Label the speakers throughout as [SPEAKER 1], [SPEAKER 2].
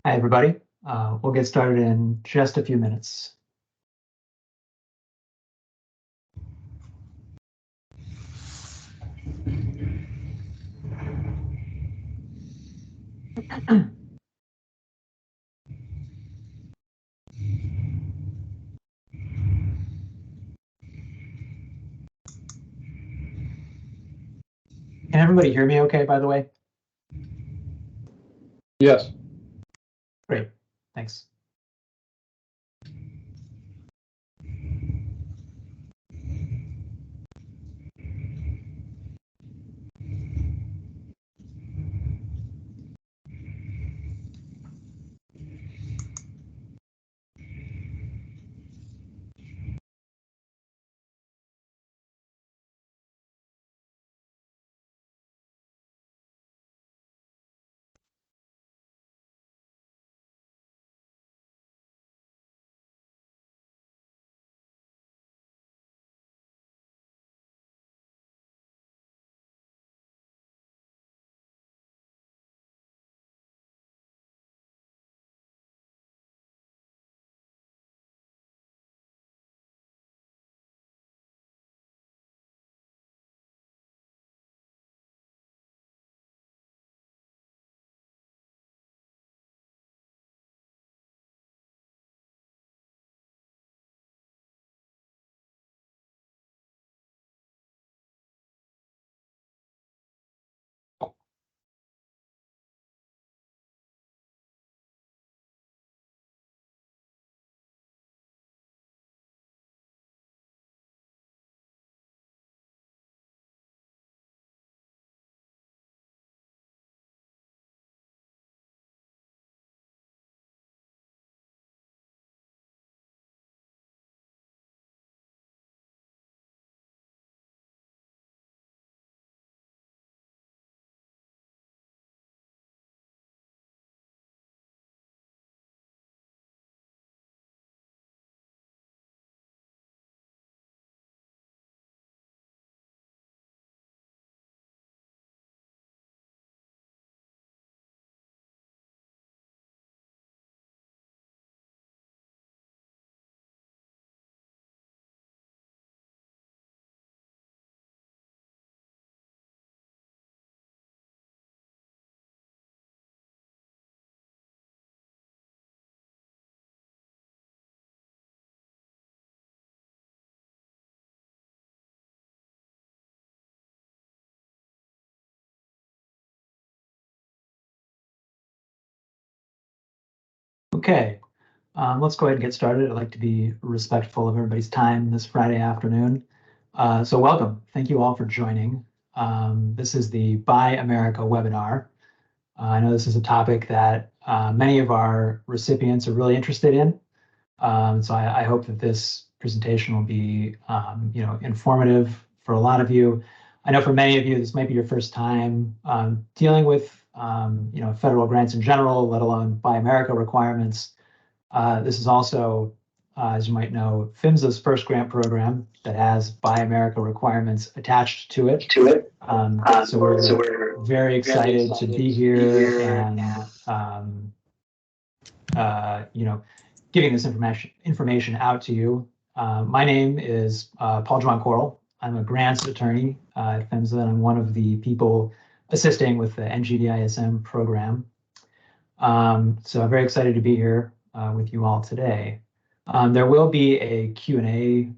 [SPEAKER 1] Hi, everybody. We'll get started in just a few minutes. Can everybody hear me okay, by the way?
[SPEAKER 2] Yes.
[SPEAKER 1] Great, thanks. Okay, let's go ahead and get started. I'd like to be respectful of everybody's time this Friday afternoon. So welcome. Thank you all for joining. This is the Buy America webinar. I know this is a topic that many of our recipients are really interested in. So I hope that this presentation will be informative for a lot of you. I know for many of you, this might be your first time dealing with federal grants in general, let alone Buy America requirements. This is also, as you might know, PHMSA's first grant program that has Buy America requirements attached to it. So we're very excited to be here and giving this information out to you. My name is Paul John Coral. I'm a grants attorney at PHMSA, and I'm one of the people assisting with the NGDISM program. So I'm very excited to be here with you all today. There will be a Q&A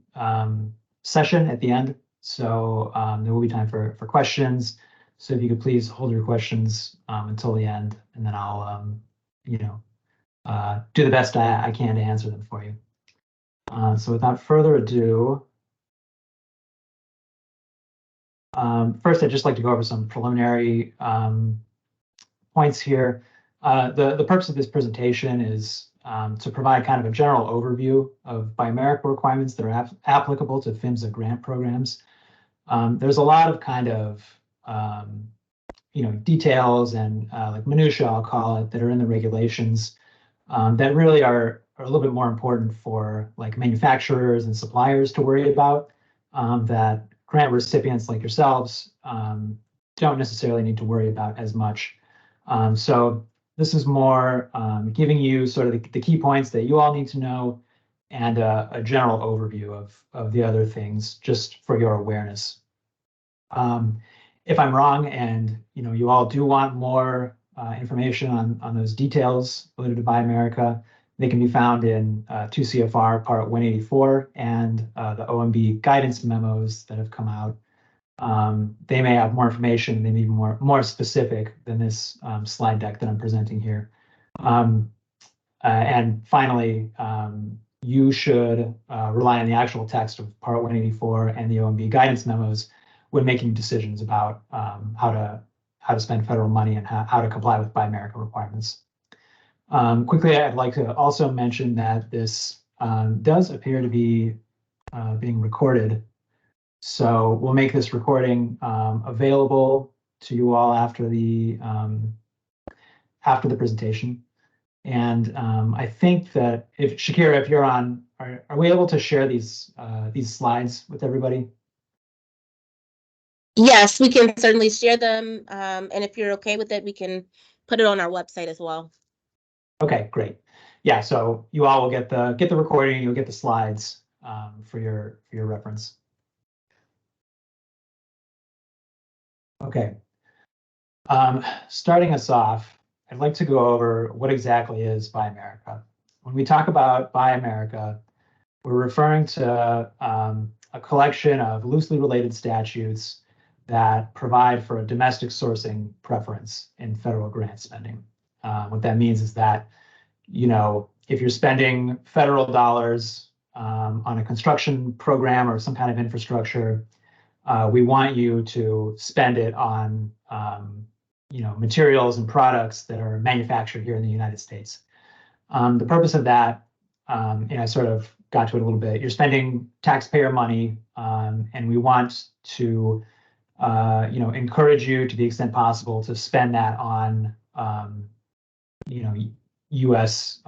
[SPEAKER 1] session at the end, so there will be time for questions. So if you could please hold your questions until the end, and then I'll do the best I can to answer them for you. So without further ado, first I'd just like to go over some preliminary points here. The purpose of this presentation is to provide kind of a general overview of Buy America requirements that are applicable to PHMSA grant programs. There's a lot of kind of details and like minutia, I'll call it, that are in the regulations that really are a little bit more important for like manufacturers and suppliers to worry about, that grant recipients like yourselves don't necessarily need to worry about as much. So this is more giving you sort of the key points that you all need to know and a general overview of the other things just for your awareness. If I'm wrong and you all do want more information on those details related to Buy America, they can be found in 2 CFR Part 184 and the OMB guidance memos that have come out. They may have more information, they may be more specific than this slide deck that I'm presenting here. And finally, you should rely on the actual text of Part 184 and the OMB guidance memos when making decisions about how to spend federal money and how to comply with Buy America requirements. Quickly, I'd like to also mention that this does appear to be being recorded. So we'll make this recording available to you all after the presentation. And I think that if Shakira, if you're on, are we able to share these slides with everybody?
[SPEAKER 2] Yes, we can certainly share them. And if you're okay with it, we can put it on our website as well.
[SPEAKER 1] Okay, great. Yeah, so you all will get the recording, you'll get the slides for your reference. Okay. Starting us off, I'd like to go over what exactly is Buy America. When we talk about Buy America, we're referring to a collection of loosely related statutes that provide for a domestic sourcing preference in federal grant spending. What that means is that, if you're spending federal dollars on a construction program or some kind of infrastructure, we want you to spend it on materials and products that are manufactured here in the United States. The purpose of that, I sort of got to it a little bit. You're spending taxpayer money, and we want to, encourage you to the extent possible to spend that on, U.S.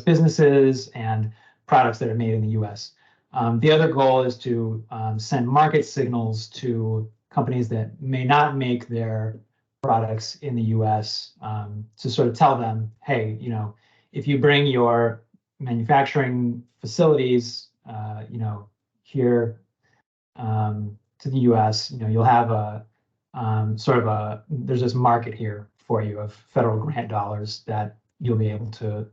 [SPEAKER 1] businesses and products that are made in the U.S. The other goal is to send market signals to companies that may not make their products in the U.S. To sort of tell them, hey, if you bring your manufacturing facilities, here to the U.S., you'll have a there's this market here for you of federal grant dollars that you'll be able to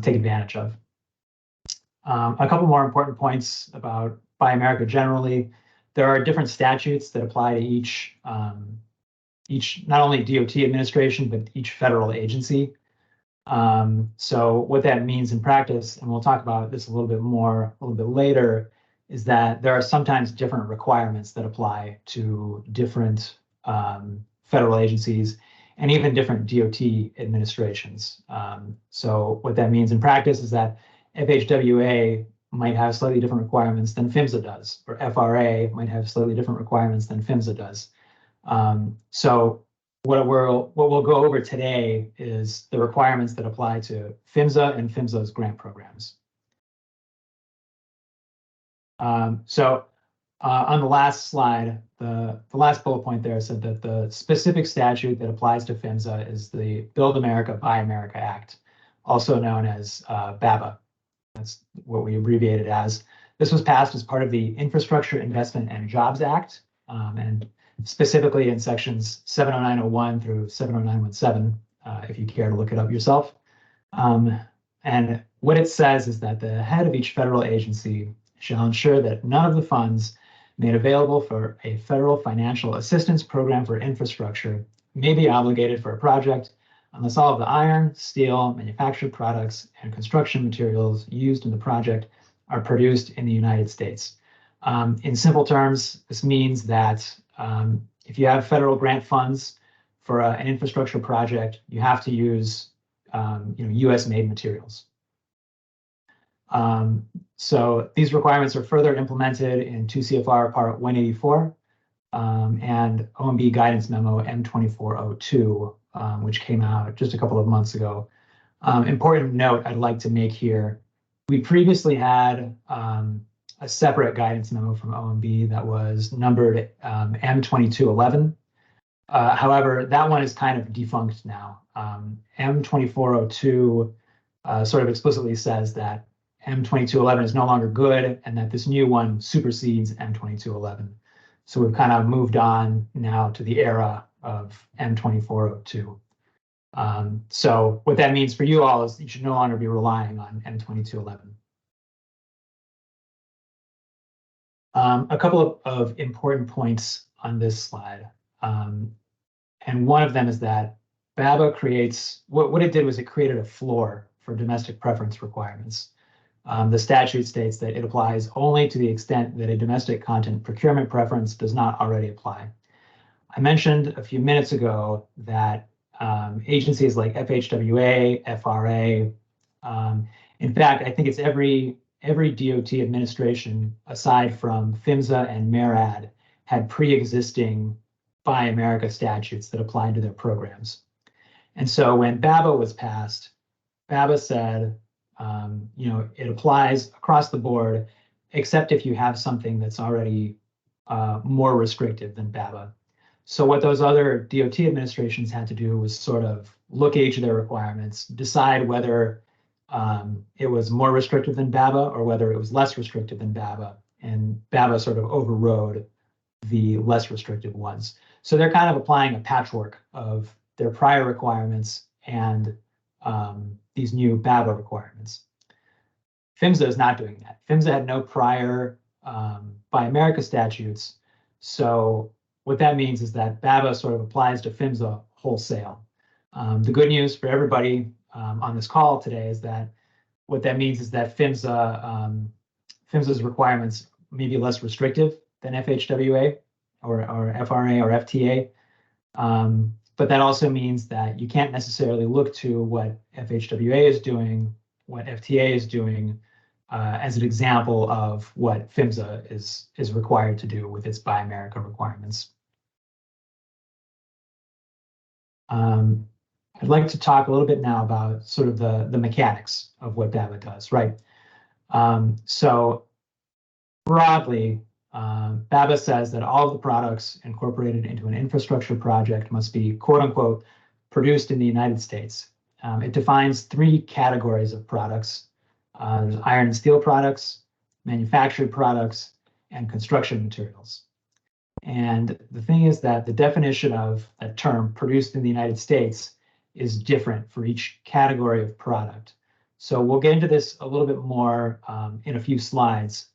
[SPEAKER 1] take advantage of. A couple more important points about Buy America generally. There are different statutes that apply to each not only DOT administration, but each federal agency. So what that means in practice, and we'll talk about this a little bit later, is that there are sometimes different requirements that apply to different federal agencies and even different DOT administrations. So what that means in practice is that FHWA might have slightly different requirements than PHMSA does, or FRA might have slightly different requirements than PHMSA does. So what we'll go over today is the requirements that apply to PHMSA and PHMSA's grant programs. On the last slide, the last bullet point there said that the specific statute that applies to PHMSA is the Build America, Buy America Act, also known as BABA. That's what we abbreviate it as. This was passed as part of the Infrastructure Investment and Jobs Act, and specifically in sections 70901 through 70917, if you care to look it up yourself. And what it says is that the head of each federal agency shall ensure that none of the funds made available for a federal financial assistance program for infrastructure may be obligated for a project unless all of the iron, steel, manufactured products, and construction materials used in the project are produced in the United States. In simple terms, this means that if you have federal grant funds for an infrastructure project, you have to use U.S.-made materials. So these requirements are further implemented in 2 CFR Part 184 and OMB Guidance Memo M2402, which came out just a couple of months ago. Important note I'd like to make here, we previously had a separate guidance memo from OMB that was numbered M2211. However, that one is kind of defunct now. M2402 sort of explicitly says that M2211 is no longer good and that this new one supersedes M2211. So we've kind of moved on now to the era of M2402. So what that means for you all is you should no longer be relying on M2211. A couple of important points on this slide. And one of them is that BABA creates, what it did was it created a floor for domestic preference requirements. The statute states that it applies only to the extent that a domestic content procurement preference does not already apply. I mentioned a few minutes ago that agencies like FHWA, FRA, in fact, I think it's every DOT administration aside from PHMSA and MARAD had pre-existing Buy America statutes that applied to their programs. And so when BABA was passed, BABA said, it applies across the board, except if you have something that's already more restrictive than BABA. So what those other DOT administrations had to do was sort of look at each of their requirements, decide whether it was more restrictive than BABA or whether it was less restrictive than BABA. And BABA sort of overrode the less restrictive ones. So they're kind of applying a patchwork of their prior requirements and these new BABA requirements. PHMSA is not doing that. PHMSA had no prior Buy America statutes. So what that means is that BABA sort of applies to PHMSA wholesale. The good news for everybody on this call today is that what that means is that PHMSA's requirements may be less restrictive than FHWA or FRA or FTA. But that also means that you can't necessarily look to what FHWA is doing, what FTA is doing, as an example of what PHMSA is required to do with its Buy America requirements. I'd like to talk a little bit now about sort of the mechanics of what BABA does, right? So broadly, BABA says that all of the products incorporated into an infrastructure project must be, quote unquote, produced in the United States. It defines three categories of products. There's iron and steel products, manufactured products, and construction materials. And the thing is that the definition of that term, produced in the United States, is different for each category of product. So we'll get into this a little bit more in a few slides,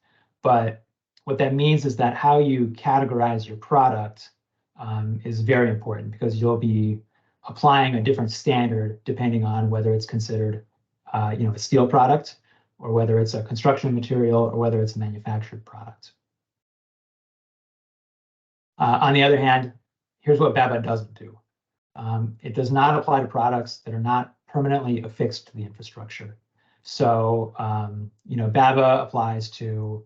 [SPEAKER 1] but what that means is that how you categorize your product is very important because you'll be applying a different standard depending on whether it's considered a steel product or whether it's a construction material or whether it's a manufactured product. On the other hand, here's what BABA doesn't do. It does not apply to products that are not permanently affixed to the infrastructure. So, BABA applies to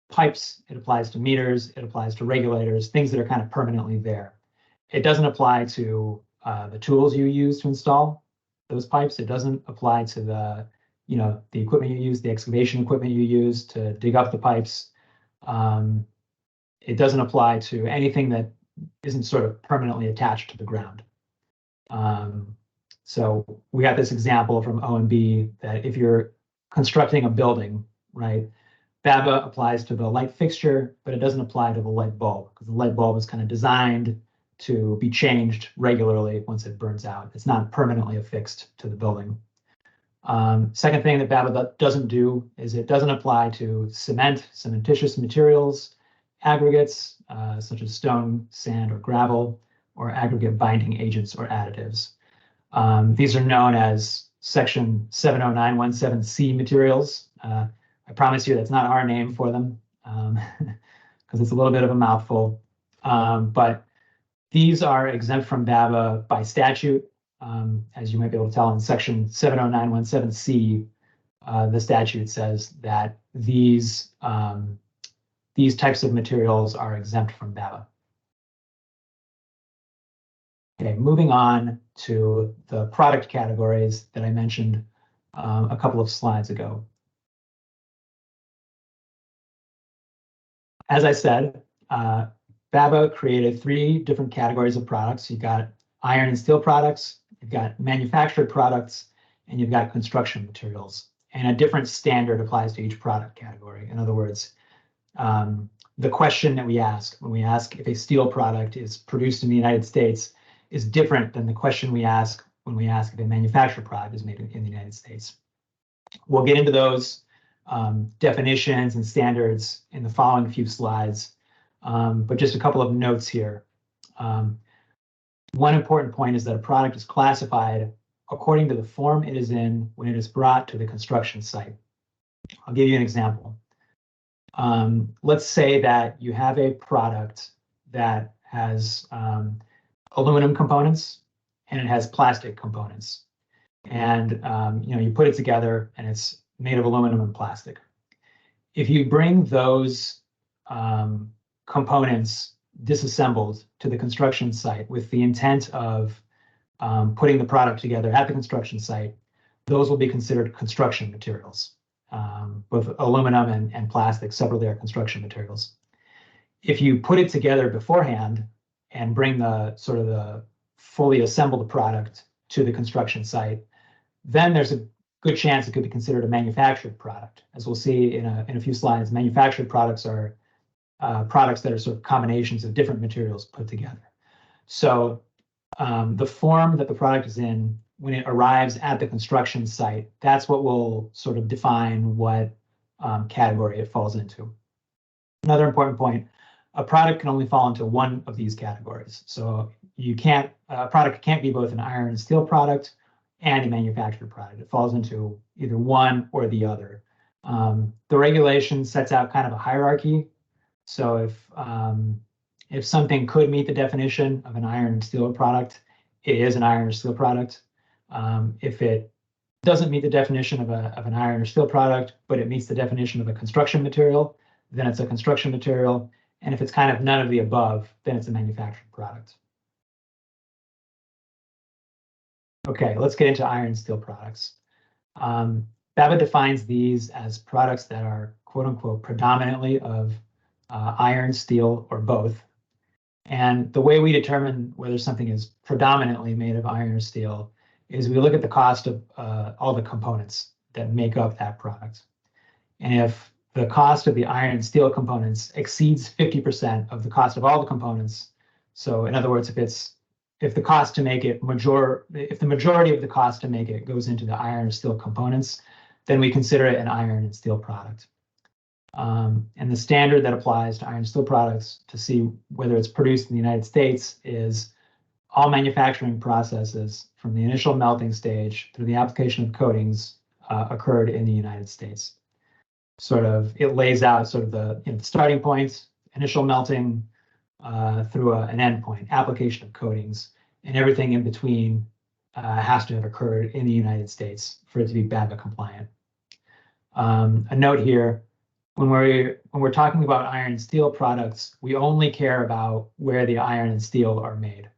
[SPEAKER 1] pipes, it applies to meters, it applies to regulators, things that are kind of permanently there. It doesn't apply to the tools you use to install those pipes. It doesn't apply to the equipment you use, the excavation equipment you use to dig up the pipes. It doesn't apply to anything that isn't sort of permanently attached to the ground. So we got this example from OMB that if you're constructing a building, right, BABA applies to the light fixture, but it doesn't apply to the light bulb because the light bulb is kind of designed to be changed regularly once it burns out. It's not permanently affixed to the building. Second thing that BABA doesn't do is it doesn't apply to cement, cementitious materials, aggregates such as stone, sand, or gravel, or aggregate binding agents or additives. These are known as Section 70917C materials. I promise you that's not our name for them because it's a little bit of a mouthful. But these are exempt from BABA by statute. As you might be able to tell in Section 70917C, the statute says that these types of materials are exempt from BABA. Okay, moving on to the product categories that I mentioned a couple of slides ago. As I said, BABA created 3 different categories of products. You've got iron and steel products, you've got manufactured products, and you've got construction materials. And a different standard applies to each product category. In other words, the question that we ask when we ask if a steel product is produced in the United States is different than the question we ask when we ask if a manufactured product is made in the United States. We'll get into those definitions and standards in the following few slides, but just a couple of notes here. One important point is that a product is classified according to the form it is in when it is brought to the construction site. I'll give you an example. Let's say that you have a product that has aluminum components and it has plastic components. And you put it together and it's made of aluminum and plastic. If you bring those components disassembled to the construction site with the intent of putting the product together at the construction site, those will be considered construction materials. Both aluminum and plastic separately are construction materials. If you put it together beforehand and bring the fully assembled product to the construction site, then there's a good chance it could be considered a manufactured product. As we'll see in a few slides, manufactured products are products that are sort of combinations of different materials put together. So the form that the product is in when it arrives at the construction site, that's what will sort of define what category it falls into. Another important point, a product can only fall into one of these categories. So a product can't be both an iron and steel product and a manufactured product. It falls into either one or the other. The regulation sets out kind of a hierarchy. So if something could meet the definition of an iron and steel product, it is an iron or steel product. If it doesn't meet the definition of an iron or steel product, but it meets the definition of a construction material, then it's a construction material. And if it's kind of none of the above, then it's a manufactured product. Okay, let's get into iron and steel products. BABA defines these as products that are quote unquote predominantly of iron, steel, or both. And the way we determine whether something is predominantly made of iron or steel is we look at the cost of all the components that make up that product. And if the cost of the iron and steel components exceeds 50% of the cost of all the components, so in other words, if the cost to make it if the majority of the cost to make it goes into the iron or steel components, then we consider it an iron and steel product. And the standard that applies to iron and steel products to see whether it's produced in the United States is all manufacturing processes from the initial melting stage through the application of coatings occurred in the United States. It lays out sort of the starting points, initial melting through an end point, application of coatings, and everything in between has to have occurred in the United States for it to be BABA compliant. A note here, when we're talking about iron and steel products, we only care about where the iron and steel are made.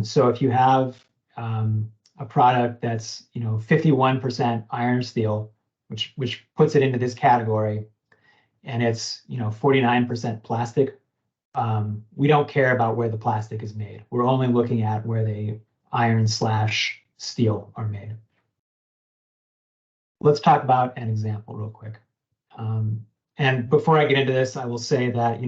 [SPEAKER 1] So if you have a product that's 51% iron steel, which puts it into this category, and it's 49% plastic, we don't care about where the plastic is made. We're only looking at where the iron/steel are made. Let's talk about an example real quick. And before I get into this, I will say that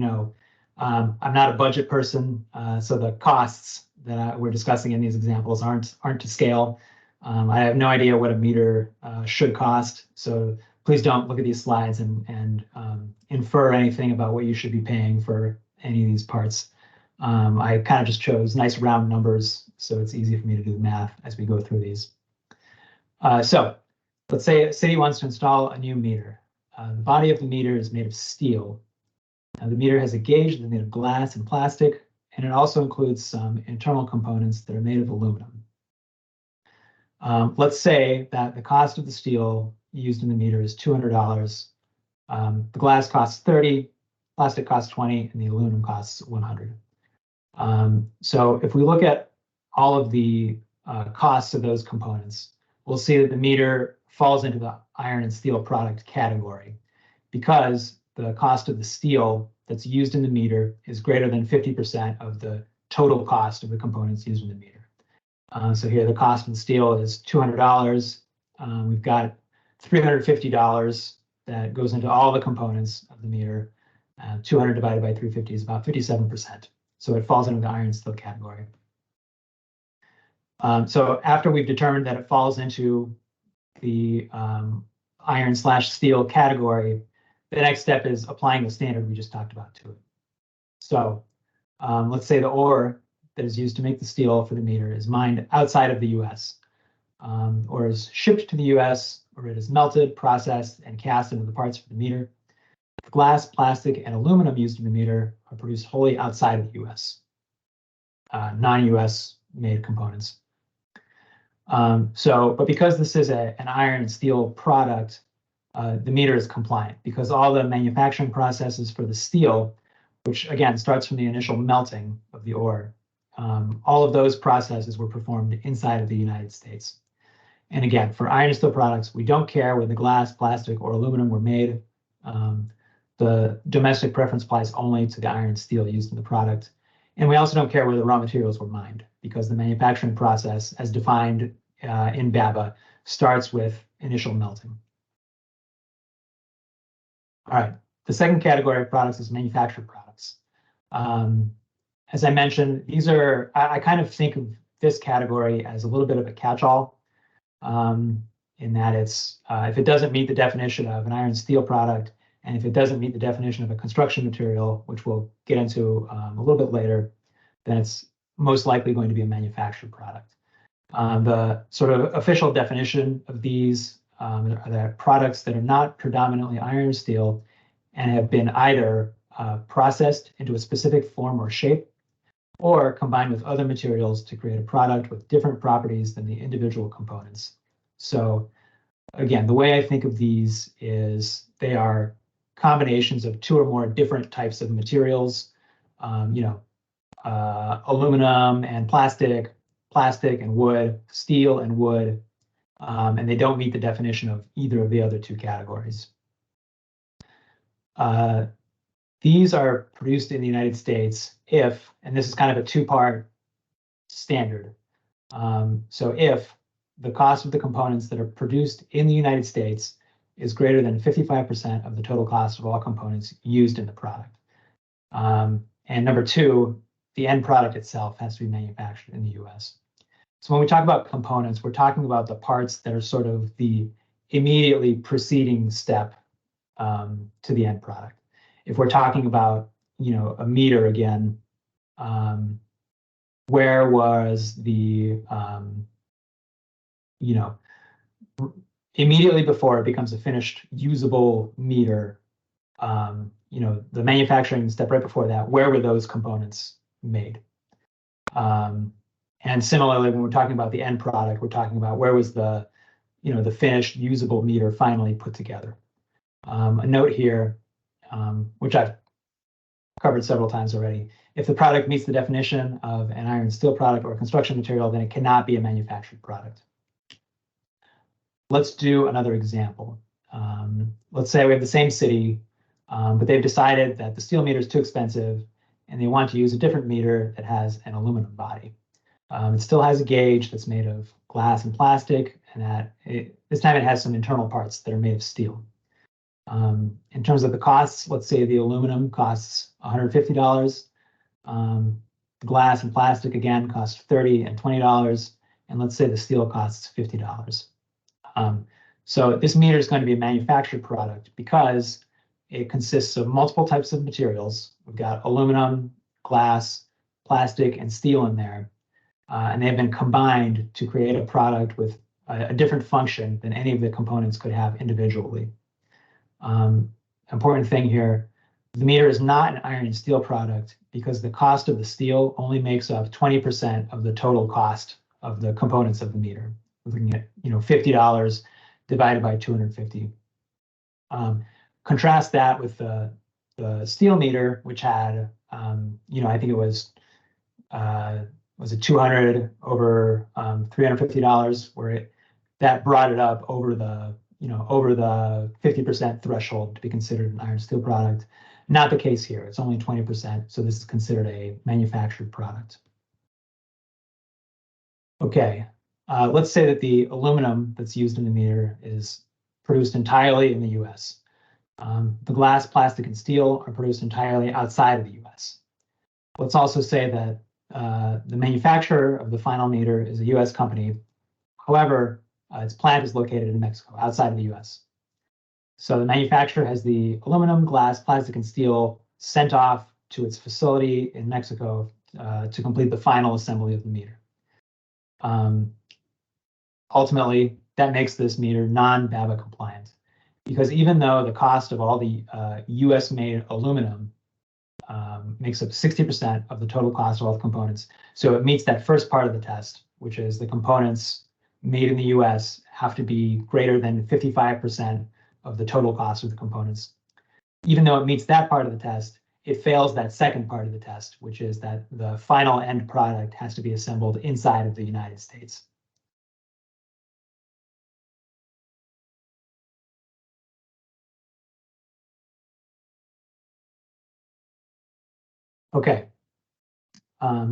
[SPEAKER 1] I'm not a budget person, so the costs that we're discussing in these examples aren't to scale. I have no idea what a meter should cost, so please don't look at these slides and infer anything about what you should be paying for any of these parts. I kind of just chose nice round numbers, so it's easy for me to do the math as we go through these. So let's say a city wants to install a new meter. The body of the meter is made of steel. Now, the meter has a gauge that's made of glass and plastic, and it also includes some internal components that are made of aluminum. Let's say that the cost of the steel used in the meter is $200. The glass costs $30, plastic costs $20, and the aluminum costs $100. So if we look at all of the costs of those components, we'll see that the meter falls into the iron and steel product category because the cost of the steel that's used in the meter is greater than 50% of the total cost of the components used in the meter. So here the cost of the steel is $200. We've got $350 that goes into all the components of the meter. 200 divided by 350 is about 57%. So it falls into the iron steel category. So after we've determined that it falls into the iron/steel category, the next step is applying the standard we just talked about to it. So let's say the ore that is used to make the steel for the meter is mined outside of the US, or is shipped to the US, or it is melted, processed, and cast into the parts for the meter. The glass, plastic, and aluminum used in the meter are produced wholly outside of the US, non-US made components. But because this is an iron and steel product, the meter is compliant because all the manufacturing processes for the steel, which again starts from the initial melting of the ore, all of those processes were performed inside of the United States. And again, for iron and steel products, we don't care whether the glass, plastic, or aluminum were made. The domestic preference applies only to the iron and steel used in the product. And we also don't care where the raw materials were mined because the manufacturing process, as defined in BABA, starts with initial melting. All right, the second category of products is manufactured products. As I mentioned, these are, I kind of think of this category as a little bit of a catch-all in that it's, if it doesn't meet the definition of an iron steel product, and if it doesn't meet the definition of a construction material, which we'll get into a little bit later, then it's most likely going to be a manufactured product. The sort of official definition of these are that products that are not predominantly iron or steel and have been either processed into a specific form or shape, or combined with other materials to create a product with different properties than the individual components. So again, the way I think of these is they are combinations of two or more different types of materials, aluminum and plastic, plastic and wood, steel and wood, and they don't meet the definition of either of the other two categories. These are produced in the United States if, and this is kind of a two-part standard. So if the cost of the components that are produced in the United States is greater than 55% of the total cost of all components used in the product. And number two, the end product itself has to be manufactured in the US. So when we talk about components, we're talking about the parts that are sort of the immediately preceding step to the end product. If we're talking about, a meter again, where was the, immediately before it becomes a finished usable meter, the manufacturing step right before that, where were those components made? And similarly, when we're talking about the end product, we're talking about where was the, the finished usable meter finally put together. A note here, which I've covered several times already. If the product meets the definition of an iron and steel product or a construction material, then it cannot be a manufactured product. Let's do another example. Let's say we have the same city, but they've decided that the steel meter is too expensive and they want to use a different meter that has an aluminum body. It still has a gauge that's made of glass and plastic, and this time it has some internal parts that are made of steel. In terms of the costs, let's say the aluminum costs $150. The glass and plastic, again, cost $30 and $20. And let's say the steel costs $50. So this meter is going to be a manufactured product because it consists of multiple types of materials. We've got aluminum, glass, plastic, and steel in there. And they've been combined to create a product with a different function than any of the components could have individually. Important thing here, the meter is not an iron and steel product because the cost of the steel only makes up 20% of the total cost of the components of the meter. We're looking at $50 divided by 250. Contrast that with the steel meter, which had I think it was it 200 over $350, where that brought it up over the over the 50% threshold to be considered an iron steel product. Not the case here. It's only 20%, so this is considered a manufactured product. Okay, let's say that the aluminum that's used in the meter is produced entirely in the US. The glass, plastic, and steel are produced entirely outside of the US. Let's also say that the manufacturer of the final meter is a US company. However, its plant is located in Mexico, outside of the US. So the manufacturer has the aluminum, glass, plastic, and steel sent off to its facility in Mexico to complete the final assembly of the meter. Ultimately, that makes this meter non-BABA compliant, because even though the cost of all the US-made aluminum makes up 60% of the total cost of all the components, so it meets that first part of the test, which is the components made in the US have to be greater than 55% of the total cost of the components. Even though it meets that part of the test, it fails that second part of the test, which is that the final end product has to be assembled inside of the United States. Okay,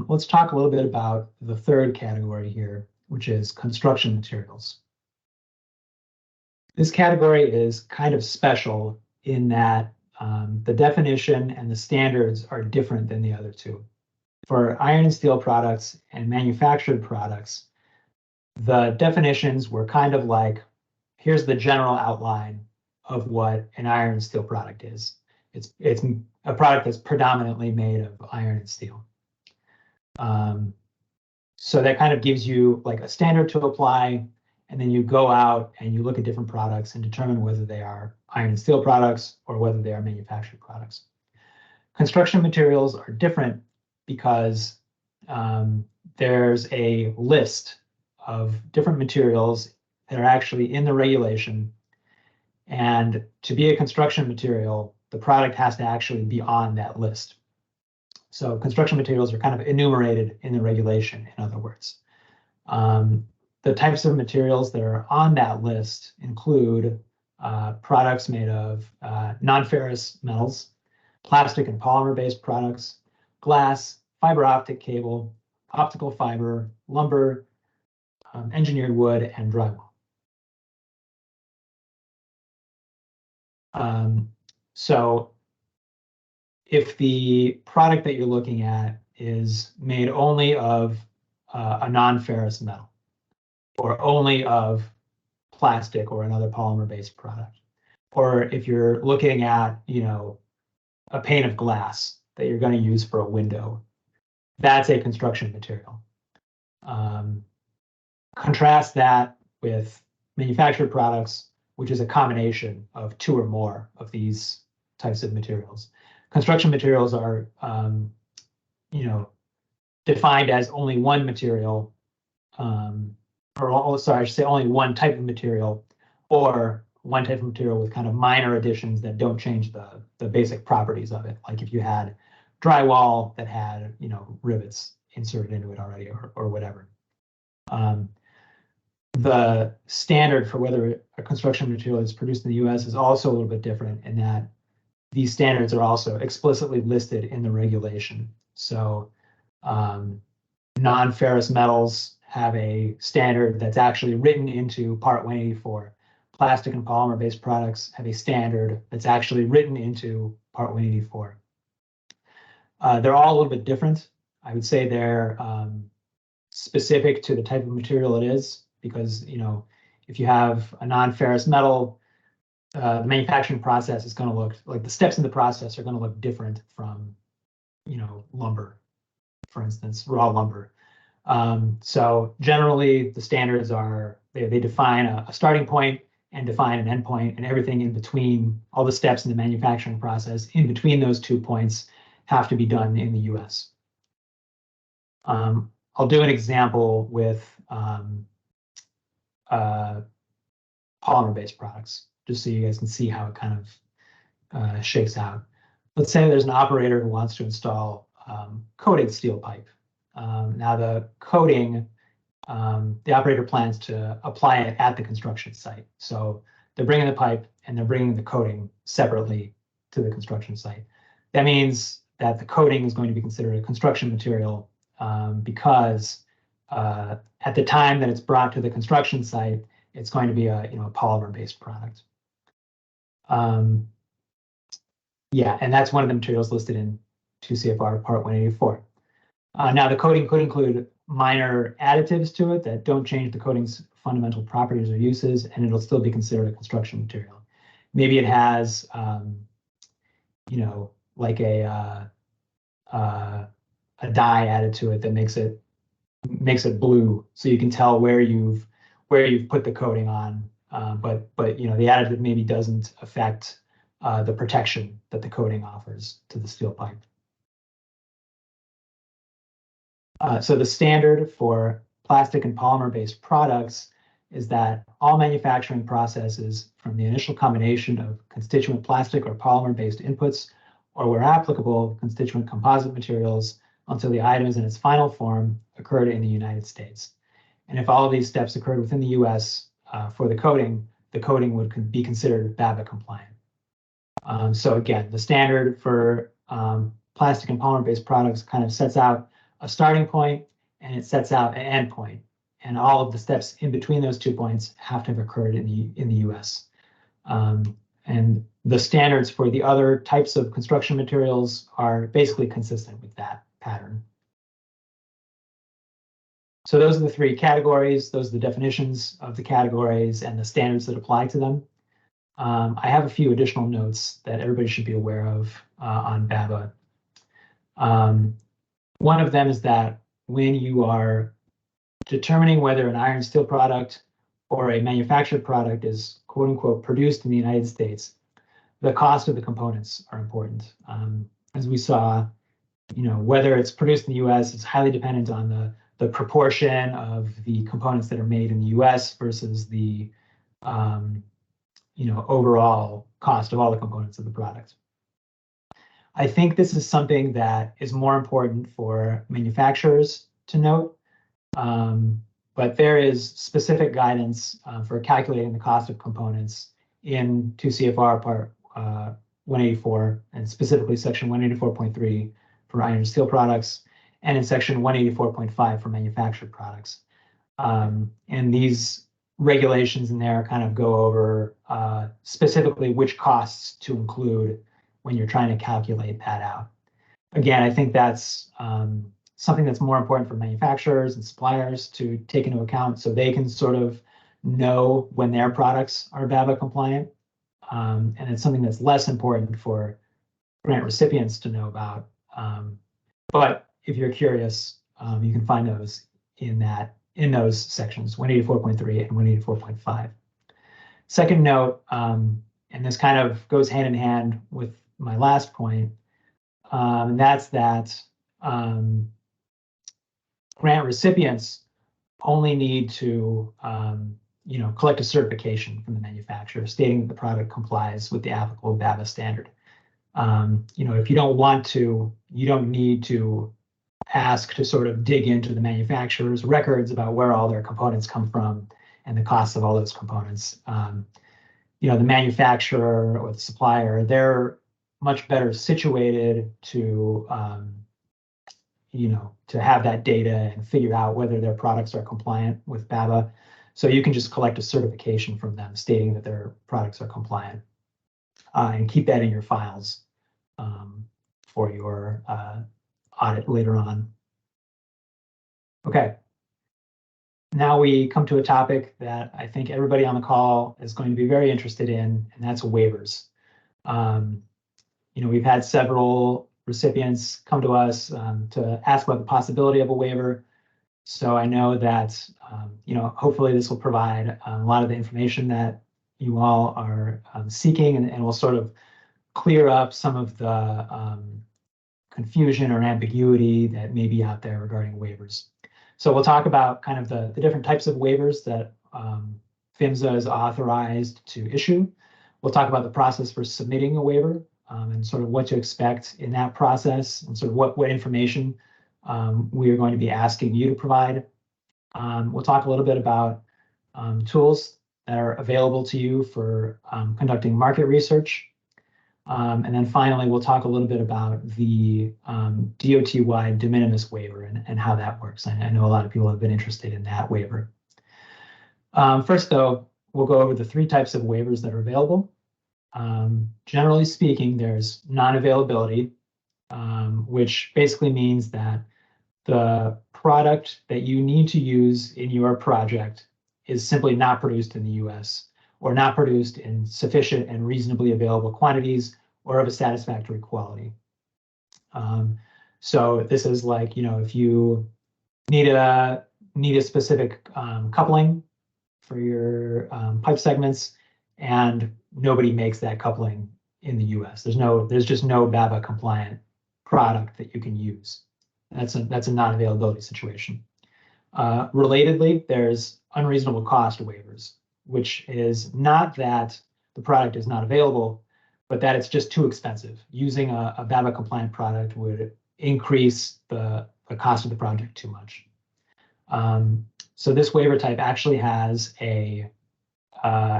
[SPEAKER 1] let's talk a little bit about the third category here, which is construction materials. This category is kind of special in that the definition and the standards are different than the other two. For iron and steel products and manufactured products, the definitions were kind of like, here's the general outline of what an iron and steel product is. It's a product that's predominantly made of iron and steel. So that kind of gives you like a standard to apply, and then you go out and you look at different products and determine whether they are iron and steel products or whether they are manufactured products. Construction materials are different because there's a list of different materials that are actually in the regulation. And to be a construction material, the product has to actually be on that list. So construction materials are kind of enumerated in the regulation, in other words. The types of materials that are on that list include products made of non-ferrous metals, plastic and polymer-based products, glass, fiber optic cable, optical fiber, lumber, engineered wood, and drywall. So if the product that you're looking at is made only of a non-ferrous metal, or only of plastic or another polymer-based product, or if you're looking at, a pane of glass that you're going to use for a window, that's a construction material. Contrast that with manufactured products, which is a combination of two or more of these types of materials. Construction materials are, defined as only one material, I should say only one type of material, or one type of material with kind of minor additions that don't change the basic properties of it. Like if you had drywall that had, rivets inserted into it already, or whatever. The standard for whether a construction material is produced in the US is also a little bit different in that these standards are also explicitly listed in the regulation. So non-ferrous metals have a standard that's actually written into Part 184. Plastic and polymer-based products have a standard that's actually written into Part 184. They're all a little bit different. I would say they're specific to the type of material it is, because if you have a non-ferrous metal, the manufacturing process is going to look like the steps in the process are going to look different from lumber, for instance, raw lumber. So generally the standards are they define a starting point and define an end point, and everything in between, all the steps in the manufacturing process in between those 2 points have to be done in the US. I'll do an example with polymer-based products, just so you guys can see how it kind of shakes out. Let's say there's an operator who wants to install coated steel pipe. Now the coating, the operator plans to apply it at the construction site. So they're bringing the pipe and they're bringing the coating separately to the construction site. That means that the coating is going to be considered a construction material because at the time that it's brought to the construction site, it's going to be a polymer-based product. Yeah, and that's one of the materials listed in 2 CFR Part 184. Now, the coating could include minor additives to it that don't change the coating's fundamental properties or uses, and it'll still be considered a construction material. Maybe it has, like a dye added to it that makes it blue, so you can tell where you've put the coating on. But the additive maybe doesn't affect the protection that the coating offers to the steel pipe. So the standard for plastic and polymer-based products is that all manufacturing processes, from the initial combination of constituent plastic or polymer-based inputs, or where applicable, constituent composite materials, until the item is in its final form, occurred in the United States. And if all of these steps occurred within the US for the coating would be considered BABA compliant. So again, the standard for plastic and polymer-based products kind of sets out a starting point and it sets out an end point. And all of the steps in between those 2 points have to have occurred in the US. And the standards for the other types of construction materials are basically consistent with that pattern. So those are the 3 categories. Those are the definitions of the categories and the standards that apply to them. I have a few additional notes that everybody should be aware of on BABA. One of them is that when you are determining whether an iron steel product or a manufactured product is quote unquote produced in the United States, the cost of the components are important. As we saw, whether it's produced in the US is highly dependent on the proportion of the components that are made in the US versus the overall cost of all the components of the product. I think this is something that is more important for manufacturers to note, but there is specific guidance for calculating the cost of components in 2 CFR Part 184, and specifically Section 184.3 for iron and steel products, and in Section 184.5 for manufactured products. And these regulations in there kind of go over specifically which costs to include when you're trying to calculate that out. Again, I think that's something that's more important for manufacturers and suppliers to take into account so they can sort of know when their products are BABA compliant. And it's something that's less important for grant recipients to know about. But if you're curious, you can find those in those sections, 184.3 and 184.5. Second note, and this kind of goes hand in hand with my last point, and that's that grant recipients only need to collect a certification from the manufacturer stating that the product complies with the applicable BABA standard. If you don't want to, you don't need to ask to sort of dig into the manufacturer's records about where all their components come from and the cost of all those components. The manufacturer or the supplier, they're much better situated to have that data and figure out whether their products are compliant with BABA. So you can just collect a certification from them stating that their products are compliant and keep that in your files for your audit later on. Okay. Now we come to a topic that I think everybody on the call is going to be very interested in, and that's waivers. We've had several recipients come to us to ask about the possibility of a waiver. So I know that, hopefully this will provide a lot of the information that you all are seeking, and will sort of clear up some of the confusion or ambiguity that may be out there regarding waivers. So we'll talk about kind of the different types of waivers that PHMSA is authorized to issue. We'll talk about the process for submitting a waiver and sort of what to expect in that process, and sort of what information we are going to be asking you to provide. We'll talk a little bit about tools that are available to you for conducting market research. And then finally, we'll talk a little bit about the DOT-wide de minimis waiver and how that works. I know a lot of people have been interested in that waiver. First, though, we'll go over the three types of waivers that are available. Generally speaking, there's non-availability, which basically means that the product that you need to use in your project is simply not produced in the US or not produced in sufficient and reasonably available quantities or of a satisfactory quality. So this is like, if you need a specific coupling for your pipe segments and nobody makes that coupling in the US. There's just no BABA compliant product that you can use. That's a non-availability situation. Relatedly, there's unreasonable cost waivers, which is not that the product is not available, but that it's just too expensive. Using a BABA compliant product would increase the cost of the project too much. So this waiver type actually has a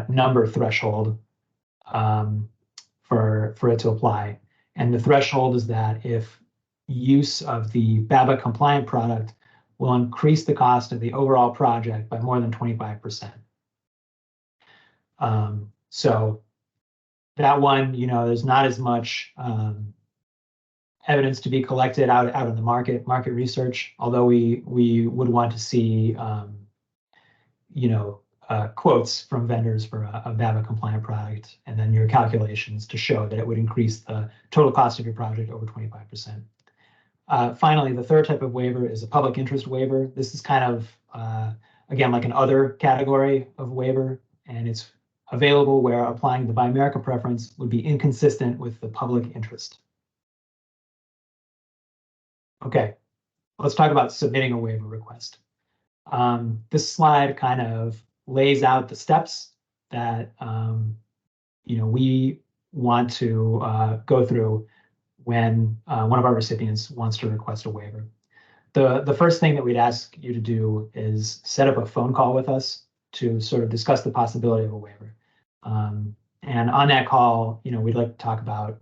[SPEAKER 1] number threshold for it to apply. And the threshold is that if use of the BABA compliant product will increase the cost of the overall project by more than 25%. So that one, there's not as much evidence to be collected out in the market research, although we would want to see quotes from vendors for a BABA compliant product, and then your calculations to show that it would increase the total cost of your project over 25%. Finally, the third type of waiver is a public interest waiver. This is kind of, again, like an other category of waiver, and it's available where applying the Buy America preference would be inconsistent with the public interest. Okay, let's talk about submitting a waiver request. This slide kind of lays out the steps that we want to go through when one of our recipients wants to request a waiver. The first thing that we'd ask you to do is set up a phone call with us to sort of discuss the possibility of a waiver. And on that call, we'd like to talk about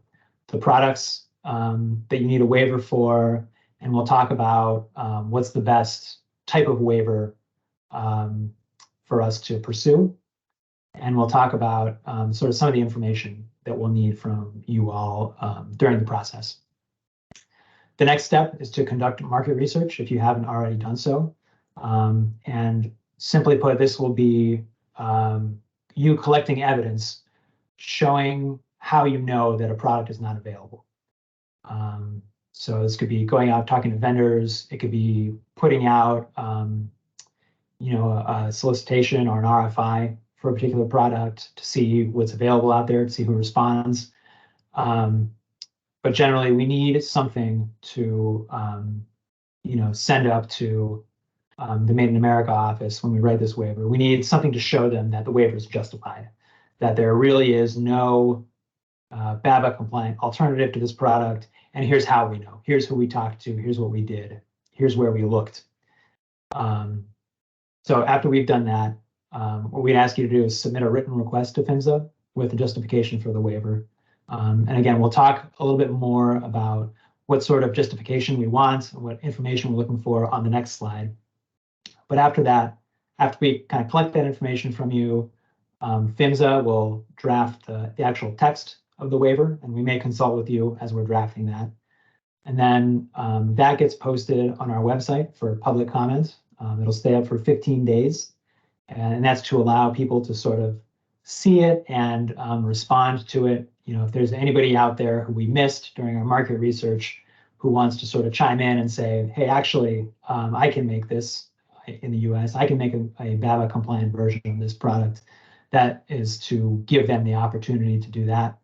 [SPEAKER 1] the products that you need a waiver for, and we'll talk about what's the best type of waiver for us to pursue. And we'll talk about sort of some of the information that we'll need from you all during the process. The next step is to conduct market research if you haven't already done so. And simply put, this will be you collecting evidence showing how you know that a product is not available. So this could be going out talking to vendors. It could be putting out a solicitation or an RFI for a particular product to see what's available out there, to see who responds. But generally, we need something to send up to the Made in America office when we write this waiver. We need something to show them that the waiver is justified, that there really is no BABA compliant alternative to this product, and here's how we know. Here's who we talked to. Here's what we did. Here's where we looked. So after we've done that, what we'd ask you to do is submit a written request to PHMSA with the justification for the waiver. And again, we'll talk a little bit more about what sort of justification we want and what information we're looking for on the next slide. But after that, after we kind of collect that information from you, PHMSA will draft the actual text of the waiver, and we may consult with you as we're drafting that. And then that gets posted on our website for public comment. It'll stay up for 15 days. And that's to allow people to sort of see it and respond to it. If there's anybody out there who we missed during our market research who wants to sort of chime in and say, hey, actually, I can make this in the US. I can make a BABA compliant version of this product. That is to give them the opportunity to do that.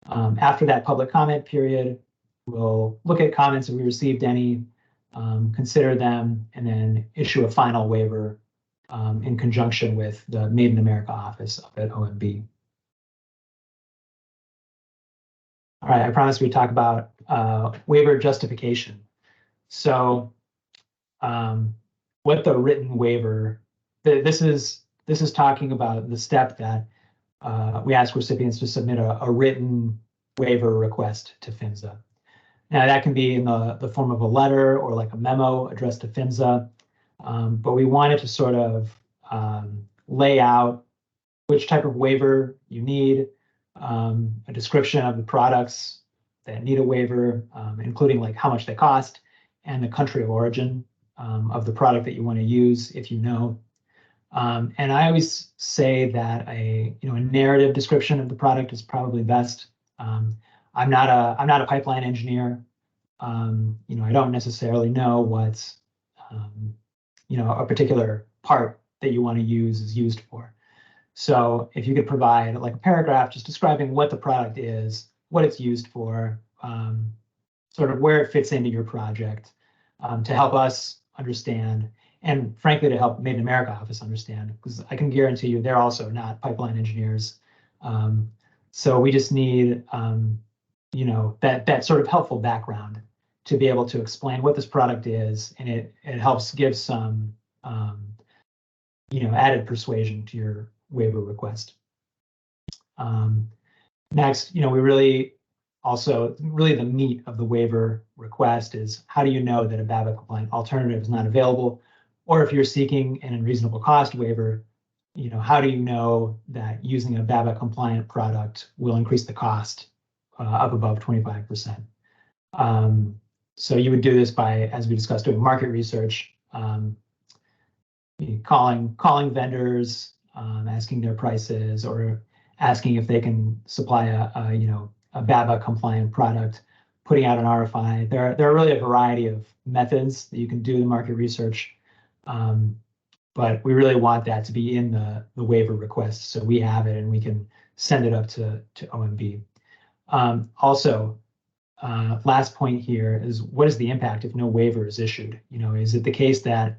[SPEAKER 1] After that public comment period, we'll look at comments if we received any, consider them, and then issue a final waiver in conjunction with the Made in America office up at OMB. All right, I promised we'd talk about waiver justification. So what the written waiver, this is this is talking about the step that we ask recipients to submit a written waiver request to PHMSA. Now that can be in the form of a letter or like a memo addressed to PHMSA, but we wanted to sort of lay out which type of waiver you need, a description of the products that need a waiver, including like how much they cost and the country of origin of the product that you want to use if you know. And I always say that a narrative description of the product is probably best. I'm not a pipeline engineer. I don't necessarily know what a particular part that you want to use is used for. So if you could provide like a paragraph just describing what the product is, what it's used for, sort of where it fits into your project, to help us understand, and frankly to help Made in America office understand, because I can guarantee you they're also not pipeline engineers. So we just need that sort of helpful background to be able to explain what this product is, and it helps give some added persuasion to your waiver request. Next, we really the meat of the waiver request is how do you know that a BABA compliant alternative is not available, or if you're seeking an unreasonable cost waiver, how do you know that using a BABA compliant product will increase the cost up above 25%? So you would do this by, as we discussed, doing market research, calling vendors, asking their prices, or asking if they can supply a BABA compliant product, putting out an RFI. There are really a variety of methods that you can do the market research, but we really want that to be in the waiver request so we have it and we can send it up to OMB. Also, last point here is, what is the impact if no waiver is issued? Is it the case that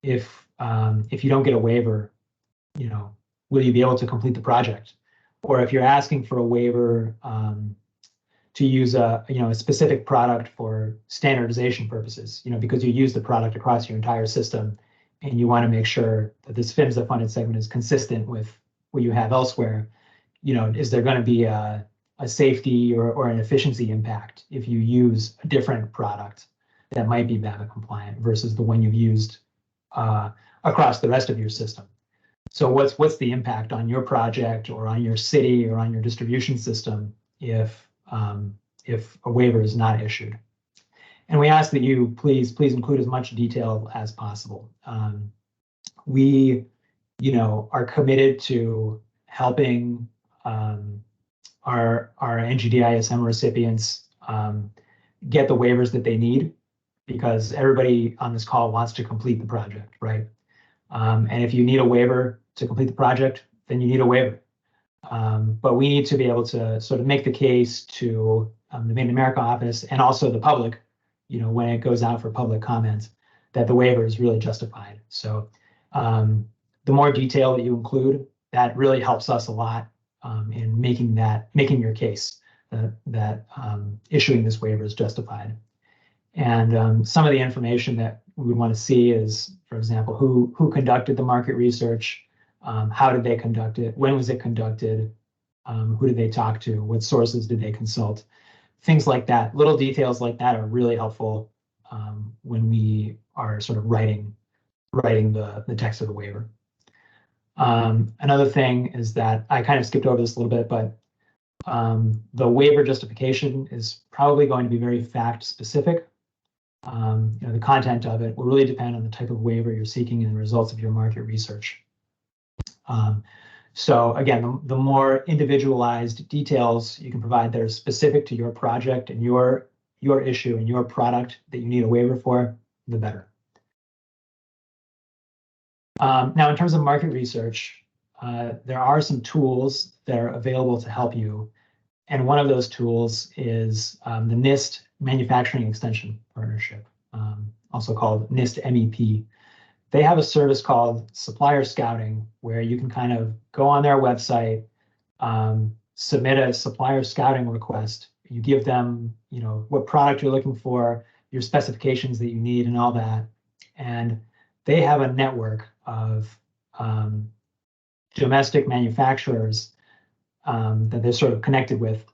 [SPEAKER 1] if you don't get a waiver, will you be able to complete the project? Or if you're asking for a waiver to use a specific product for standardization purposes, because you use the product across your entire system and you want to make sure that this PHMSA funded segment is consistent with what you have elsewhere, is there going to be a safety or an efficiency impact if you use a different product that might be BABA compliant versus the one you've used across the rest of your system? So what's the impact on your project or on your city or on your distribution system if a waiver is not issued? And we ask that you please include as much detail as possible. We are committed to helping our NGDISM recipients get the waivers that they need, because everybody on this call wants to complete the project, right? And if you need a waiver to complete the project, then you need a waiver. But we need to be able to sort of make the case to the Made in America office and also the public, when it goes out for public comment, that the waiver is really justified. So the more detail that you include, that really helps us a lot in making your case that issuing this waiver is justified. And some of the information that we would want to see is, for example, who conducted the market research, how did they conduct it, when was it conducted, who did they talk to, what sources did they consult, things like that. Little details like that are really helpful when we are sort of writing the text of the waiver. Another thing is that I kind of skipped over this a little bit, but the waiver justification is probably going to be very fact specific. The content of it will really depend on the type of waiver you're seeking and the results of your market research. So again, the more individualized details you can provide that are specific to your project and your issue and your product that you need a waiver for, the better. Now, in terms of market research, there are some tools that are available to help you. And one of those tools is the NIST Manufacturing Extension Partnership, also called NIST MEP. They have a service called Supplier Scouting, where you can kind of go on their website, submit a supplier scouting request. You give them, what product you're looking for, your specifications that you need, and all that. And they have a network of domestic manufacturers that they're sort of connected with,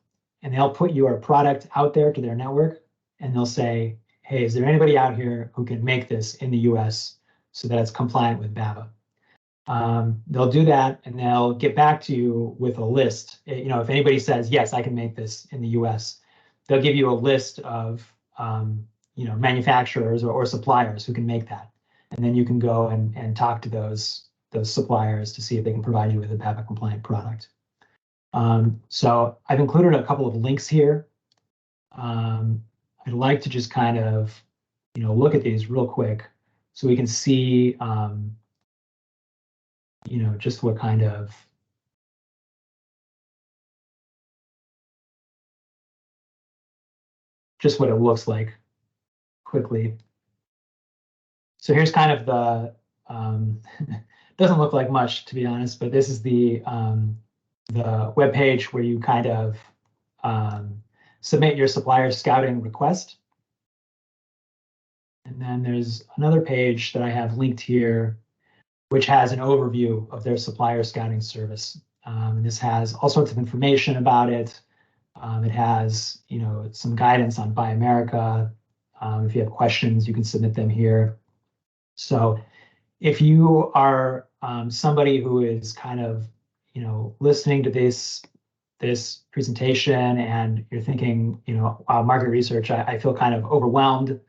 [SPEAKER 1] and they'll put your product out there to their network, and they'll say, hey, is there anybody out here who can make this in the US so that it's compliant with BABA? They'll do that, and they'll get back to you with a list. If anybody says, yes, I can make this in the US, they'll give you a list of manufacturers or suppliers who can make that. And then you can go and talk to those suppliers to see if they can provide you with a BABA compliant product. So I've included a couple of links here. I'd like to just kind of look at these real quick so we can see just what kind of just what it looks like quickly. So here's kind of the doesn't look like much, to be honest, but this is the web page where you kind of submit your supplier scouting request. And then there's another page that I have linked here, which has an overview of their supplier scouting service. This has all sorts of information about it. It has, some guidance on Buy America. If you have questions, you can submit them here. So if you are somebody who is kind of, listening to this presentation and you're thinking, wow, market research, I feel kind of overwhelmed.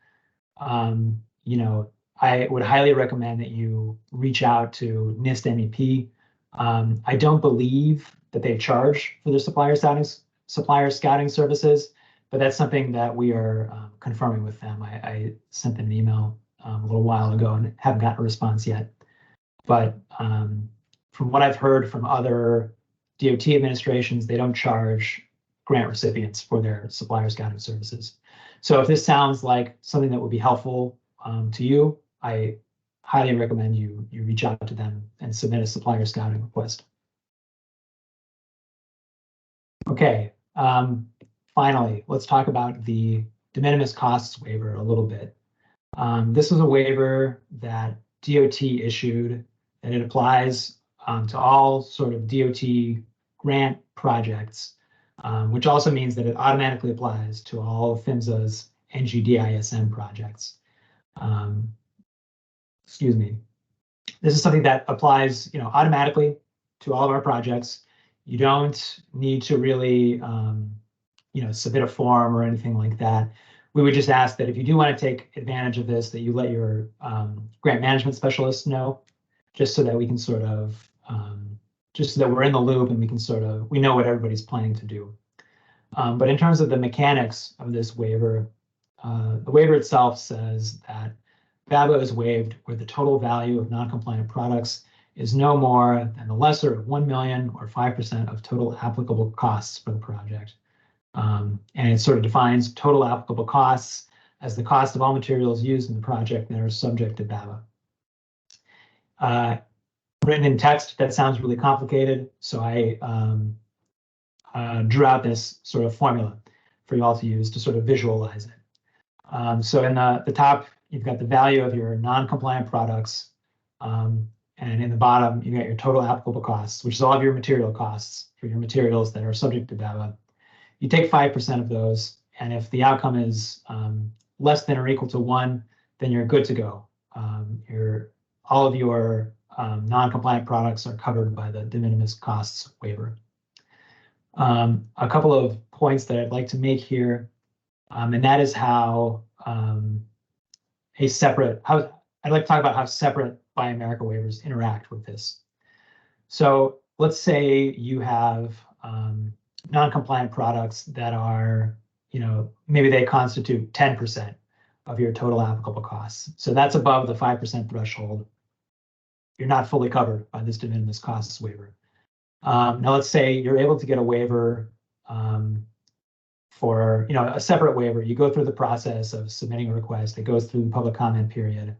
[SPEAKER 1] I would highly recommend that you reach out to NIST MEP. I don't believe that they charge for their supplier scouting services, but that's something that we are confirming with them. I sent them an email a little while ago and haven't gotten a response yet. But from what I've heard from other DOT administrations, they don't charge grant recipients for their supplier scouting services. So if this sounds like something that would be helpful to you, I highly recommend you reach out to them and submit a supplier scouting request. Okay, finally, let's talk about the de minimis costs waiver a little bit. This is a waiver that DOT issued, and it applies to all sort of DOT grant projects, which also means that it automatically applies to all of PHMSA's NGDISM projects. Excuse me. This is something that applies, automatically to all of our projects. You don't need to really, submit a form or anything like that. We would just ask that if you do want to take advantage of this, that you let your grant management specialist know, just so that we can sort of, just so that we're in the loop and we know what everybody's planning to do. But in terms of the mechanics of this waiver, the waiver itself says that BABA is waived where the total value of non-compliant products is no more than the lesser of 1 million or 5% of total applicable costs for the project. And it sort of defines total applicable costs as the cost of all materials used in the project that are subject to BABA. Written in text, that sounds really complicated, so I drew out this sort of formula for you all to use to sort of visualize it. So in the top, you've got the value of your non-compliant products, and in the bottom, you got your total applicable costs, which is all of your material costs for your materials that are subject to BABA. You take 5% of those, and if the outcome is less than or equal to 1, then you're good to go. All of your non-compliant products are covered by the de minimis costs waiver. A couple of points that I'd like to make here, and that is how I'd like to talk about how separate Buy America waivers interact with this. So let's say you have non-compliant products that are, maybe they constitute 10% of your total applicable costs. So that's above the 5% threshold. You're not fully covered by this de minimis costs waiver. Now let's say you're able to get a waiver for, a separate waiver. You go through the process of submitting a request. It goes through the public comment period,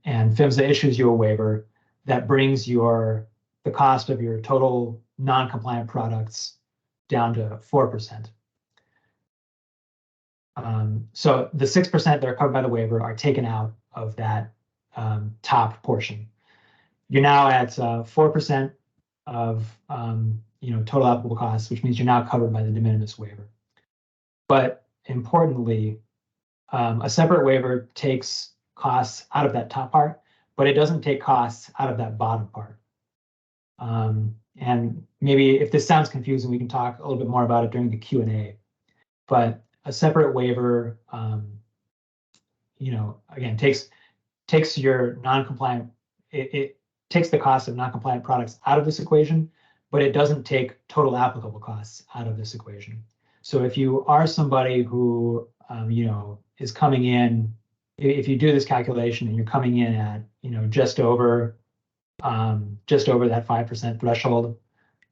[SPEAKER 1] and PHMSA issues you a waiver that brings the cost of your total non-compliant products down to 4%. So the 6% that are covered by the waiver are taken out of that top portion. You're now at 4% total applicable costs, which means you're now covered by the de minimis waiver. But importantly, a separate waiver takes costs out of that top part, but it doesn't take costs out of that bottom part. And maybe if this sounds confusing, we can talk a little bit more about it during the Q&A. But a separate waiver, again, takes your non-compliant, it takes the cost of non-compliant products out of this equation, but it doesn't take total applicable costs out of this equation. So if you are somebody who, is coming in, if you do this calculation and you're coming in at, just over that 5% threshold,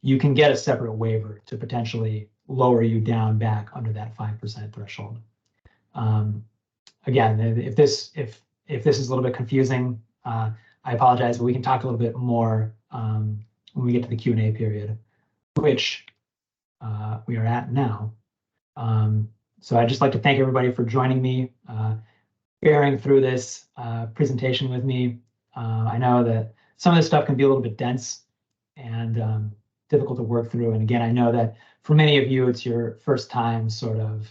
[SPEAKER 1] you can get a separate waiver to potentially lower you down back under that 5% threshold. Again, if this is a little bit confusing, I apologize, but we can talk a little bit more when we get to the Q&A period, which we are at now. So I'd just like to thank everybody for joining me, bearing through this presentation with me. I know that some of this stuff can be a little bit dense and difficult to work through. And again, I know that for many of you, it's your first time sort of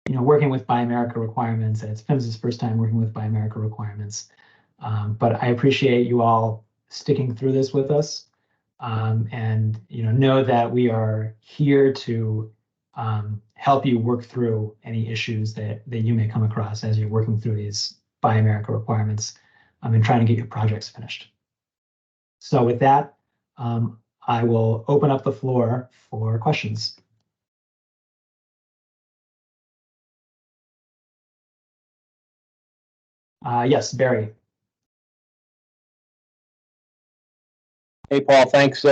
[SPEAKER 1] working with Buy America requirements, and it's PHMSA's first time working with Buy America requirements. But I appreciate you all sticking through this with us, and know that we are here to help you work through any issues that you may come across as you're working through these Buy America requirements and trying to get your projects finished. So with that, I will open up the floor for questions. Yes, Barry.
[SPEAKER 3] Hey, Paul, thanks for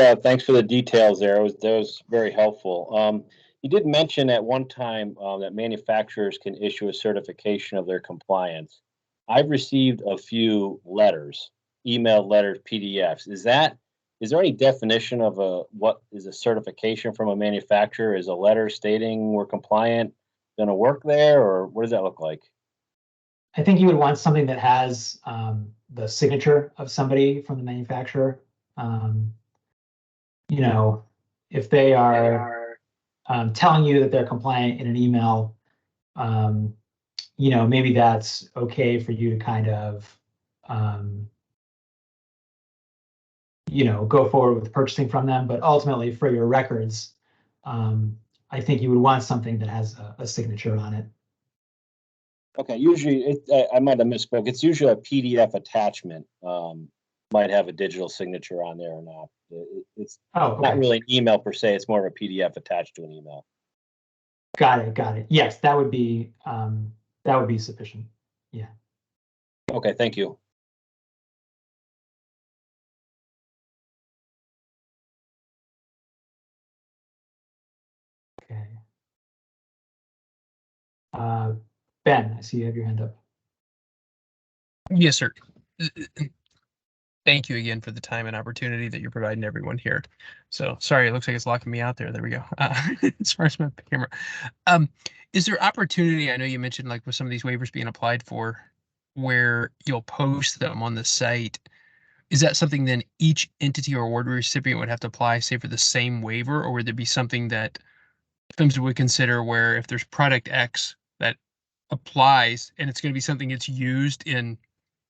[SPEAKER 3] the details there. That was very helpful. You did mention at one time that manufacturers can issue a certification of their compliance. I've received a few letters, email letters, PDFs. Is there any definition of what is a certification from a manufacturer? Is a letter stating we're compliant going to work there, or what does that look like?
[SPEAKER 1] I think you would want something that has the signature of somebody from the manufacturer. If they are telling you that they're compliant in an email, maybe that's okay for you to kind of, go forward with purchasing from them. But ultimately, for your records, I think you would want something that has a signature on it.
[SPEAKER 3] Okay, usually I might have misspoke. It's usually a PDF attachment. Might have a digital signature on there or not. It's
[SPEAKER 1] okay.
[SPEAKER 3] Not really an email per se. It's more of a PDF attached to an email.
[SPEAKER 1] Got it. Yes, that would be sufficient. Yeah.
[SPEAKER 3] Okay, thank you.
[SPEAKER 1] Okay. Ben, I see you have your hand up.
[SPEAKER 4] Yes, sir. Thank you again for the time and opportunity that you're providing everyone here. So sorry, it looks like it's locking me out there. There we go. As far as my camera, is there opportunity? I know you mentioned like with some of these waivers being applied for, where you'll post them on the site. Is that something then each entity or award recipient would have to apply, say, for the same waiver, or would there be something that PHMSA would consider where if there's product X that applies and it's going to be something that's used in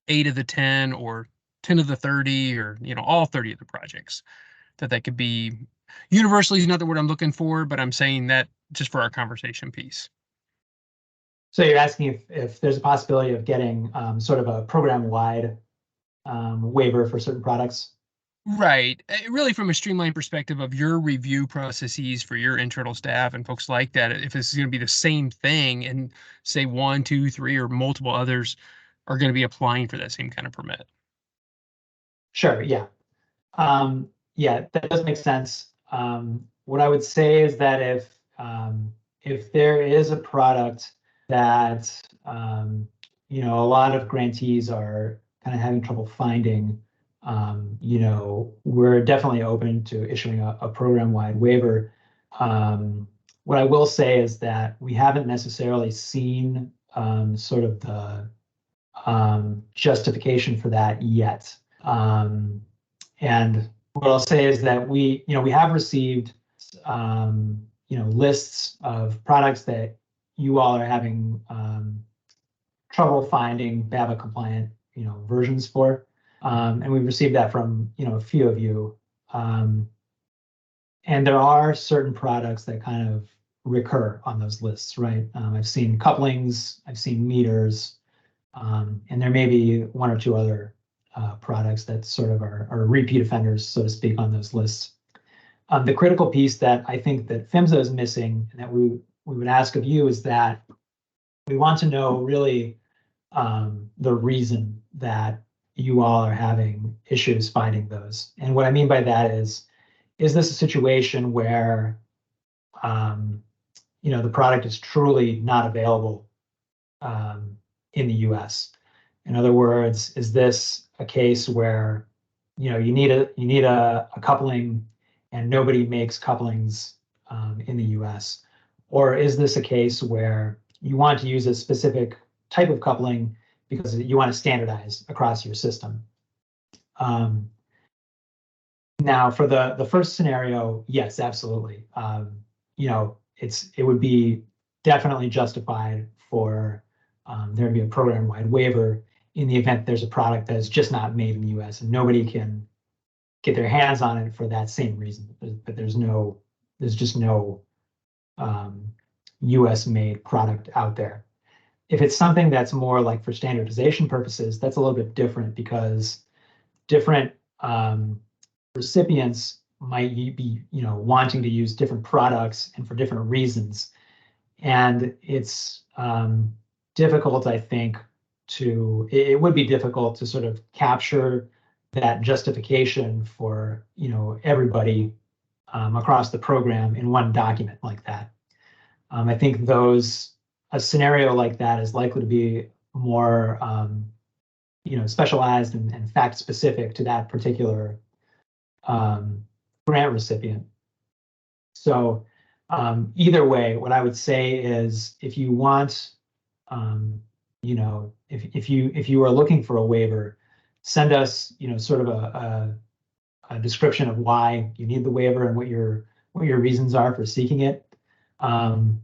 [SPEAKER 4] 8 of the 10 or 10 of the 30 or all 30 of the projects, that could be universally is not the word I'm looking for, but I'm saying that just for our conversation piece.
[SPEAKER 1] So you're asking if there's a possibility of getting sort of a program-wide waiver for certain products?
[SPEAKER 4] Right. Really from a streamlined perspective of your review processes for your internal staff and folks like that, if this is going to be the same thing and say 1, 2, 3, or multiple others are going to be applying for that same kind of permit.
[SPEAKER 1] Sure, yeah. Yeah, that does make sense. What I would say is that if there is a product that a lot of grantees are kind of having trouble finding, we're definitely open to issuing a program-wide waiver. What I will say is that we haven't necessarily seen sort of the justification for that yet. And what I'll say is that we have received, lists of products that you all are having trouble finding BABA compliant, versions for. And we've received that from, a few of you. And there are certain products that kind of recur on those lists, right? I've seen couplings, I've seen meters, and there may be one or two other products that sort of are repeat offenders, so to speak, on those lists. The critical piece that I think that PHMSA is missing and that we would ask of you is that we want to know really the reason that you all are having issues finding those. And what I mean by that is this a situation where the product is truly not available in the US? In other words, is this a case where you need a coupling and nobody makes couplings in the US? Or is this a case where you want to use a specific type of coupling because you want to standardize across your system? Now, for the first scenario, yes, absolutely. It would be definitely justified for there to be a program-wide waiver in the event there's a product that is just not made in the US and nobody can get their hands on it for that same reason. But there's just no US made product out there. If it's something that's more like for standardization purposes, that's a little bit different because different recipients might be wanting to use different products and for different reasons. And it's difficult, I think, it would be difficult to sort of capture that justification for everybody across the program in one document like that. I think a scenario like that is likely to be more specialized and fact specific to that particular grant recipient. So either way, what I would say is if you want, if you are looking for a waiver, send us, sort of a description of why you need the waiver and what your reasons are for seeking it. And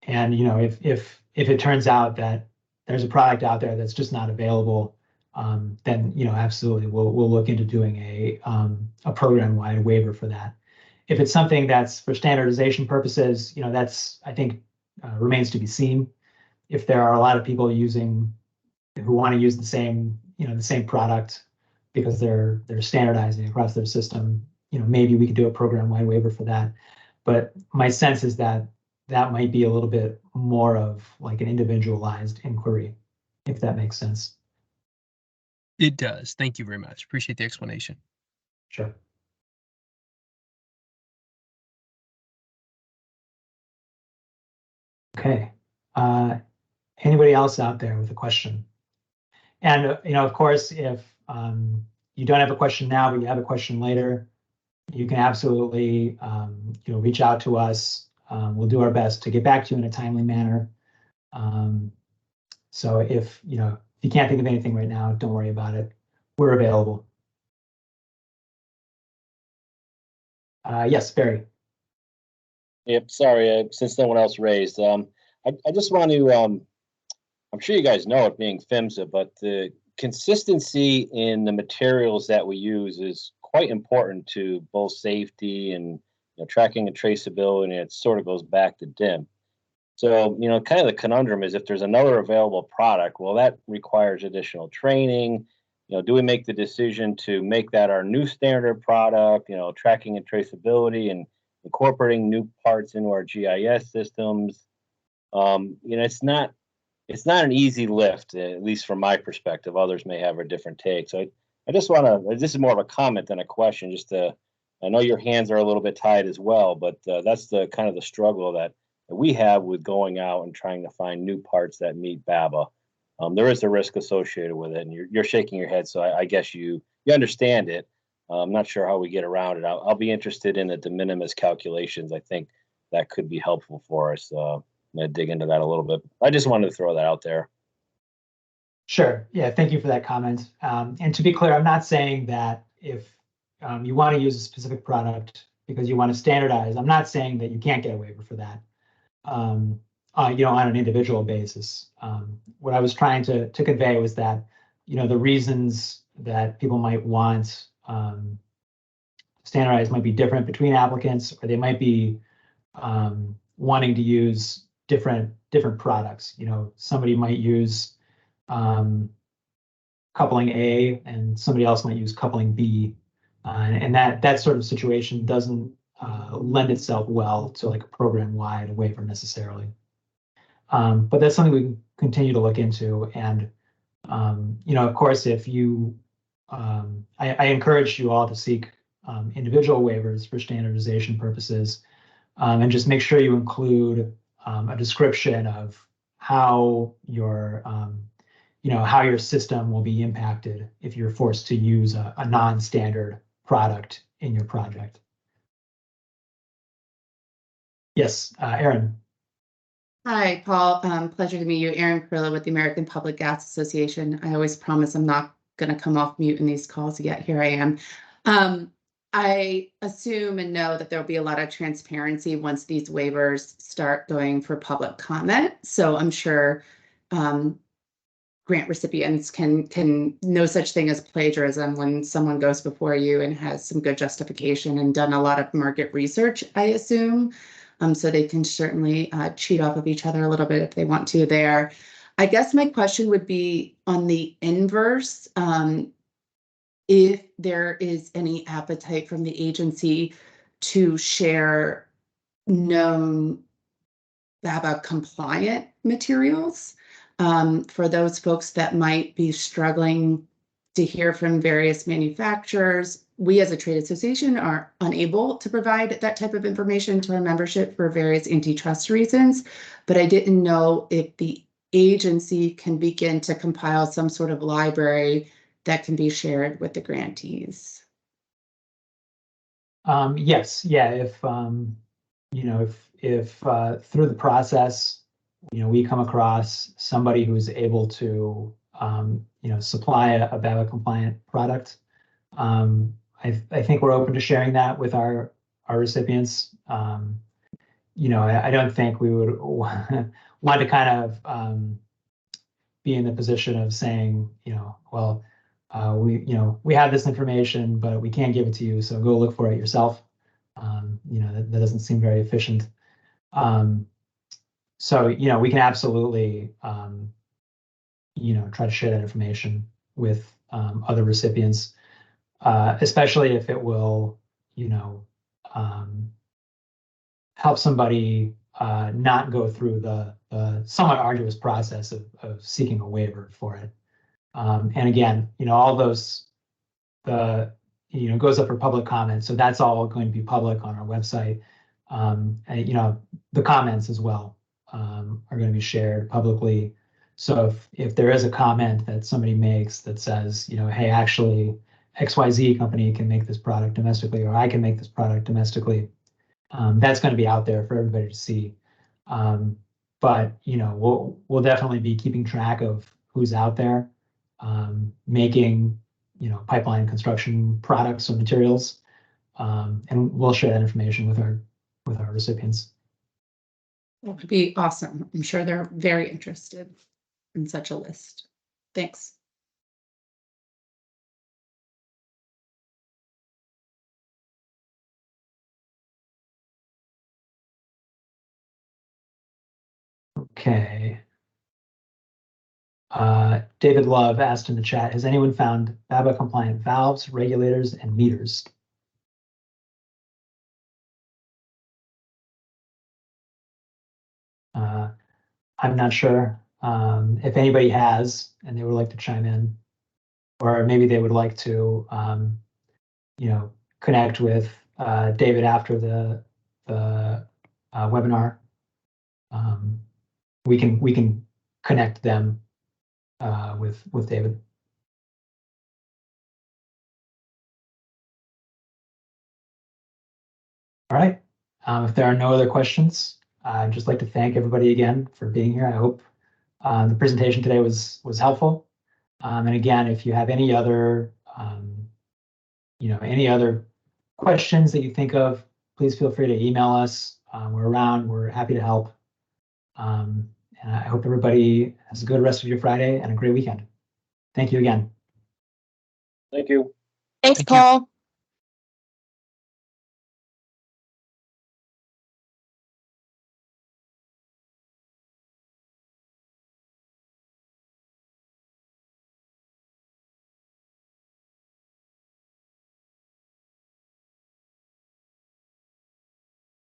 [SPEAKER 1] if it turns out that there's a product out there that's just not available, then absolutely we'll look into doing a program-wide waiver for that. If it's something that's for standardization purposes, that's I think remains to be seen. If there are a lot of people who want to use the same product because they're standardizing across their system, maybe we could do a program-wide waiver for that. But my sense is that might be a little bit more of like an individualized inquiry, if that makes sense.
[SPEAKER 4] It does. Thank you very much. Appreciate the explanation.
[SPEAKER 1] Sure. Okay. Anybody else out there with a question? And of course, if you don't have a question now, but you have a question later, you can absolutely reach out to us. We'll do our best to get back to you in a timely manner. So if you can't think of anything right now, don't worry about it. We're available. Yes, Barry.
[SPEAKER 3] Yep, sorry, since no one else raised, I just want to, I'm sure you guys know it being PHMSA, but the consistency in the materials that we use is quite important to both safety and tracking and traceability, and it sort of goes back to DIM. So, kind of the conundrum is if there's another available product, well, that requires additional training. Do we make the decision to make that our new standard product, tracking and traceability and incorporating new parts into our GIS systems? It's not an easy lift, at least from my perspective. Others may have a different take. So I just want to, this is more of a comment than a question, I know your hands are a little bit tied as well, but that's the kind of the struggle that we have with going out and trying to find new parts that meet BABA. There is a risk associated with it, and you're shaking your head, so I guess you understand it. I'm not sure how we get around it. I'll be interested in the de minimis calculations. I think that could be helpful for us. I'm going to dig into that a little bit. I just wanted to throw that out there.
[SPEAKER 1] Sure. Yeah, thank you for that comment. And to be clear, I'm not saying that if you want to use a specific product because you want to standardize. I'm not saying that you can't get a waiver for that, on an individual basis. What I was trying to convey was that, the reasons that people might want standardized might be different between applicants, or they might be wanting to use different products. Somebody might use coupling A and somebody else might use coupling B. And that sort of situation doesn't lend itself well to like a program-wide waiver necessarily. But that's something we can continue to look into. And, of course, if you, I encourage you all to seek individual waivers for standardization purposes, and just make sure you include a description of how your system will be impacted if you're forced to use a non-standard product in your project. Yes, Erin.
[SPEAKER 5] Hi, Paul. Pleasure to meet you. Erin Perla with the American Public Gas Association. I always promise I'm not going to come off mute in these calls yet. Here I am. I assume and know that there'll be a lot of transparency once these waivers start going for public comment. So I'm sure grant recipients can no such thing as plagiarism when someone goes before you and has some good justification and done a lot of market research, I assume. So they can certainly cheat off of each other a little bit if they want to there. I guess my question would be on the inverse, if there is any appetite from the agency to share known BABA compliant materials for those folks that might be struggling to hear from various manufacturers. We as a trade association are unable to provide that type of information to our membership for various antitrust reasons, but I didn't know if the agency can begin to compile some sort of library that can be shared with the grantees.
[SPEAKER 1] Yes, yeah. If through the process, we come across somebody who's able to, supply a BABA compliant product, I think we're open to sharing that with our recipients. I don't think we would want to kind of be in the position of saying, well, we have this information, but we can't give it to you, so go look for it yourself. That doesn't seem very efficient. So, we can absolutely, try to share that information with other recipients, especially if it will, help somebody not go through the somewhat arduous process of seeking a waiver for it. And again, all those, goes up for public comment. So that's all going to be public on our website. And, the comments as well are going to be shared publicly. So if there is a comment that somebody makes that says, hey, actually, XYZ company can make this product domestically, or I can make this product domestically, that's going to be out there for everybody to see. But we'll definitely be keeping track of who's out there making pipeline construction products or materials, and we'll share that information with our recipients.
[SPEAKER 5] That would be awesome. I'm sure they're very interested in such a list. Thanks.
[SPEAKER 1] Okay. David Love asked in the chat, has anyone found BABA compliant valves, regulators, and meters? I'm not sure if anybody has and they would like to chime in, or maybe they would like to connect with David after the webinar. We can connect them with David. All right. If there are no other questions, I'd just like to thank everybody again for being here. I hope the presentation today was helpful. And again, if you have any other any other questions that you think of, please feel free to email us. We're around. We're happy to help. And I hope everybody has a good rest of your Friday and a great weekend. Thank you again.
[SPEAKER 3] Thank you.
[SPEAKER 2] Thanks,
[SPEAKER 4] Thank you.
[SPEAKER 2] Paul.